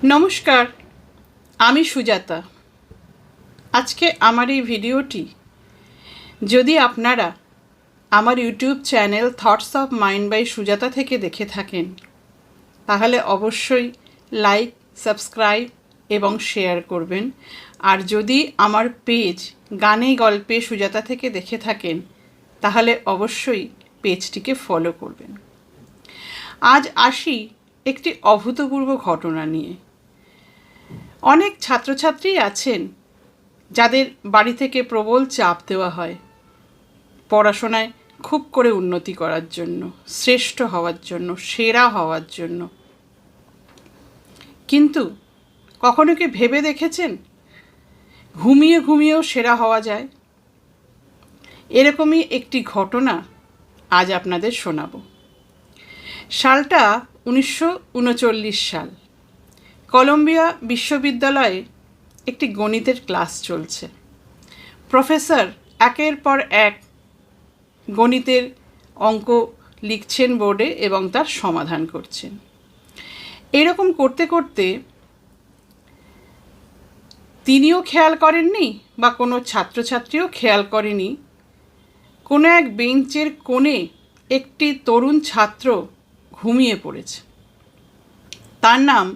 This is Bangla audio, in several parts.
নমস্কার, আমি সুজাতা। আজকে আমার এই ভিডিওটি যদি আপনারা আমার YouTube channel thoughts of mind by Sujata থেকে দেখে থাকেন, তাহলে অবশ্যই লাইক, সাবস্ক্রাইব এবং শেয়ার করবেন। আর যদি আমার পেজ গানে গল্পে সুজাতা থেকে দেখে থাকেন, তাহলে অবশ্যই পেজটিকে ফলো করবেন। আজ আসি একটি অভূতপূর্ব ঘটনা নিয়ে। অনেক ছাত্রছাত্রী আছেন যাদের বাড়ি থেকে প্রবল চাপ দেওয়া হয় পড়াশোনায় খুব করে উন্নতি করার জন্য, শ্রেষ্ঠ হওয়ার জন্য, সেরা হওয়ার জন্য। কিন্তু কখনো কি ভেবে দেখেছেন ঘুমিয়ে ঘুমিয়েও সেরা হওয়া যায়? এরকমই একটি ঘটনা আজ আপনাদের শোনাবো। সালটা 1939 সাল। কলম্বিয়া বিশ্ববিদ্যালয়ে একটি গণিতের ক্লাস চলছে। প্রফেসর একের পর এক গণিতের অঙ্ক লিখছেন বোর্ডে এবং তার সমাধান করছেন। এরকম করতে করতে তিনিও খেয়াল করেননি বা কোনো ছাত্রছাত্রীও খেয়াল করেনি, কোনো এক বেঞ্চের কোণে একটি তরুণ ছাত্র ঘুমিয়ে পড়েছে। তার নাম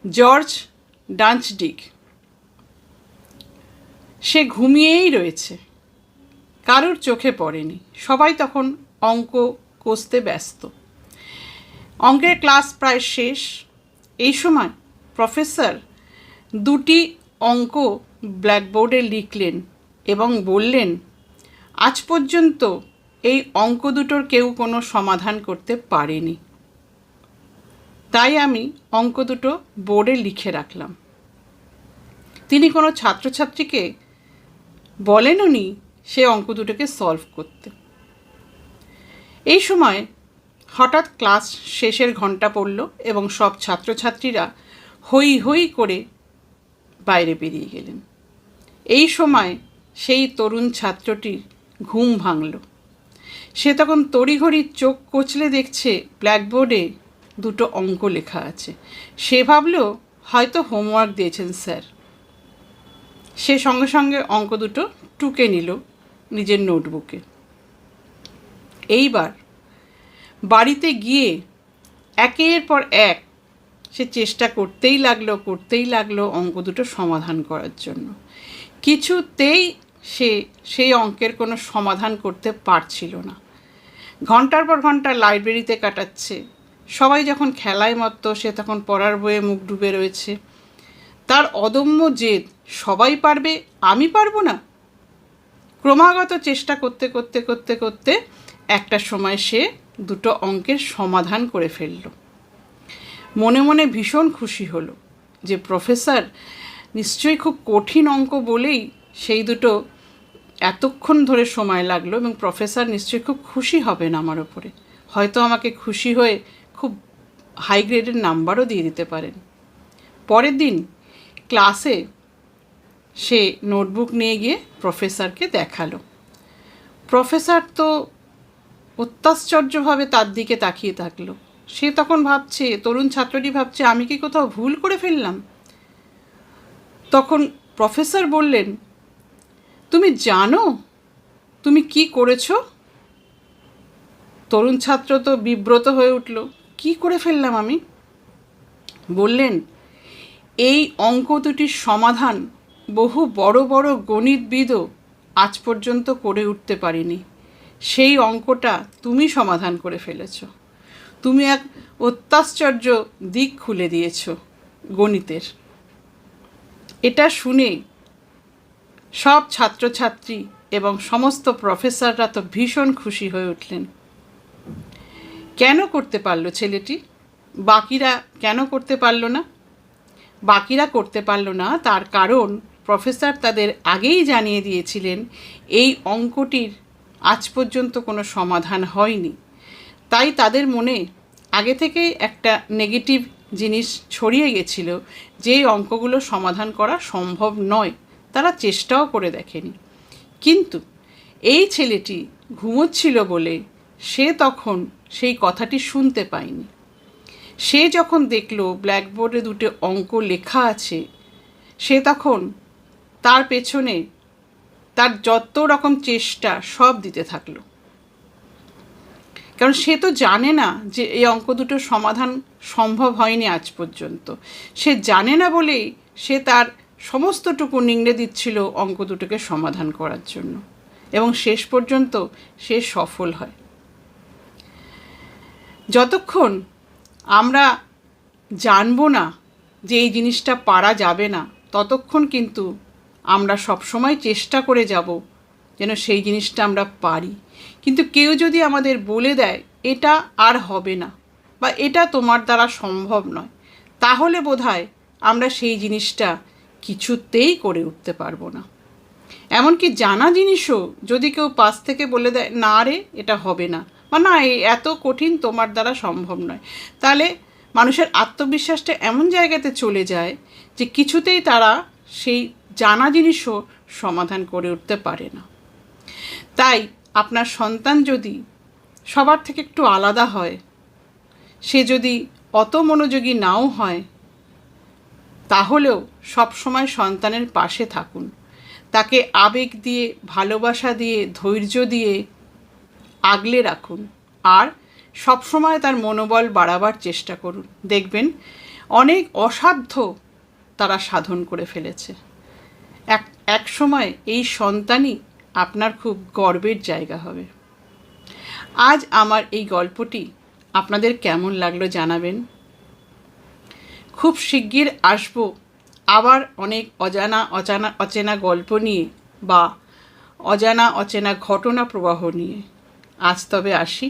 জর্জ ডাঞ্চডিক। সে ঘুমিয়েই রয়েছে, কারোর চোখে পড়েনি। সবাই তখন অঙ্ক কষতে ব্যস্ত। অঙ্কের ক্লাস প্রায় শেষ। এই সময় প্রফেসর দুটি অঙ্ক ব্ল্যাকবোর্ডে লিখলেন এবং বললেন, আজ পর্যন্ত এই অঙ্ক দুটোর কেউ কোনো সমাধান করতে পারেনি, তাই আমি অঙ্ক দুটো বোর্ডে লিখে রাখলাম। তিনি কোনো ছাত্রছাত্রীকে বলেননি সে অঙ্ক দুটোকে সলভ করতে। এই সময় হঠাৎ ক্লাস শেষের ঘন্টা পড়ল এবং সব ছাত্রছাত্রীরা হই হই করে বাইরে বেরিয়ে গেলেন। এই সময় সেই তরুণ ছাত্রটির ঘুম ভাঙল। সে তখন তড়িঘড়ি চোখ কচলে দেখছে ব্ল্যাকবোর্ডে দুটো অঙ্ক লেখা আছে। সে ভাবল হয়তো হোমওয়ার্ক দিয়েছেন স্যার। সে সঙ্গে সঙ্গে অঙ্ক দুটো টুকে নিল নিজের নোটবুকে। এইবার বাড়িতে গিয়ে একের পর এক সে চেষ্টা করতেই লাগলো অঙ্ক দুটো সমাধান করার জন্য। কিছুতেই সে সেই অঙ্কের কোনো সমাধান করতে পারছিল না। ঘন্টার পর ঘন্টা লাইব্রেরিতে কাটাচ্ছে। সবাই যখন খেলায় মত্ত, সে তখন পড়ার বইয়ে মুখ ডুবে রয়েছে। তার অদম্য জেদ, সবাই পারবে, আমি পারবো না। ক্রমাগত চেষ্টা করতে করতে করতে করতে একটা সময় সে দুটো অঙ্কের সমাধান করে ফেলল। মনে মনে ভীষণ খুশি হলো যে প্রফেসর নিশ্চয়ই খুব কঠিন অঙ্ক বলেই সেই দুটো এতক্ষণ ধরে সময় লাগলো, এবং প্রফেসর নিশ্চয়ই খুব খুশি হবেন আমার ওপরে। হয়তো আমাকে খুশি হয়ে খুব হাই গ্রেডের নাম্বারও দিয়ে দিতে পারেন। পরের দিন ক্লাসে সে নোটবুক নিয়ে গিয়ে প্রফেসরকে দেখালো। প্রফেসর তো অত্যাশ্চর্যভাবে তার দিকে তাকিয়ে থাকলো। সে তখন ভাবছে, তরুণ ছাত্রটি ভাবছে, আমি কি কোথাও ভুল করে ফেললাম? তখন প্রফেসর বললেন, তুমি জানো তুমি কি করেছো? তরুণ ছাত্র তো বিব্রত হয়ে উঠল, কি করে ফেললাম আমি? বললেন, এই অঙ্ক দুটির সমাধান বহু বড় বড় গণিতবিদও আজ পর্যন্ত করে উঠতে পারিনি। সেই অঙ্কটা তুমি সমাধান করে ফেলেছ। তুমি এক অত্যাশ্চর্য দিক খুলে দিয়েছ গণিতের। এটা শুনে সব ছাত্রছাত্রী এবং সমস্ত প্রফেসররা তো ভীষণ খুশি হয়ে উঠলেন। কেন করতে পারল ছেলেটি? বাকিরা কেন করতে পারল না? বাকিরা করতে পারল না তার কারণ প্রফেসর তাদের আগেই জানিয়ে দিয়েছিলেন এই অঙ্কটির আজ পর্যন্ত কোনো সমাধান হয়নি। তাই তাদের মনে আগে থেকেই একটা নেগেটিভ জিনিস ছড়িয়ে গেছিল যে এই অঙ্কগুলো সমাধান করা সম্ভব নয়। তারা চেষ্টাও করে দেখেনি। কিন্তু এই ছেলেটি ঘুমোচ্ছিল বলে সে তখন সেই কথাটি শুনতে পায়নি। সে যখন দেখলো ব্ল্যাকবোর্ডে দুটো অঙ্ক লেখা আছে, সে তখন তার পেছনে তার যত রকম চেষ্টা সব দিতে থাকলো। কারণ সে তো জানে না যে এই অঙ্ক দুটোর সমাধান সম্ভব হয়নি আজ পর্যন্ত। সে জানে না বলেই সে তার সমস্তটুকু নিংড়ে দিচ্ছিল অঙ্ক দুটোকে সমাধান করার জন্য, এবং শেষ পর্যন্ত সে সফল হয়। যতক্ষণ আমরা জানবো না যে এই জিনিসটা পারা যাবে না, ততক্ষণ কিন্তু আমরা সবসময় চেষ্টা করে যাব যেন সেই জিনিসটা আমরা পারি। কিন্তু কেউ যদি আমাদের বলে দেয় এটা আর হবে না বা এটা তোমার দ্বারা সম্ভব নয়, তাহলে বোধহয় আমরা সেই জিনিসটা কিছুতেই করে উঠতে পারবো না। এমনকি জানা জিনিসও যদি কেউ পাশ থেকে বলে দেয় না রে এটা হবে না, বা না এত কঠিন তোমার দ্বারা সম্ভব নয়, তাহলে মানুষের আত্মবিশ্বাসটা এমন জায়গাতে চলে যায় যে কিছুতেই তারা সেই জানা জিনিসও সমাধান করে উঠতে পারে না। তাই আপনার সন্তান যদি সবার থেকে একটু আলাদা হয়, সে যদি অত মনোযোগী নাও হয়, তাহলেও সবসময় সন্তানের পাশে থাকুন। তাকে আবেগ দিয়ে, ভালোবাসা দিয়ে, ধৈর্য দিয়ে আগলে রাখুন, আর সবসময় তার মনোবল বাড়াবার চেষ্টা করুন। দেখবেন অনেক অসাধ্য তারা সাধন করে ফেলেছে। এক সময় এই সন্তানই আপনার খুব গর্বের জায়গা হবে। আজ আমার এই গল্পটি আপনাদের কেমন লাগলো জানাবেন। খুব শিগগির আসবো আবার অনেক অচেনা গল্প নিয়ে বা অজানা অচেনা ঘটনা প্রবাহ নিয়ে। আজ তবে আসি।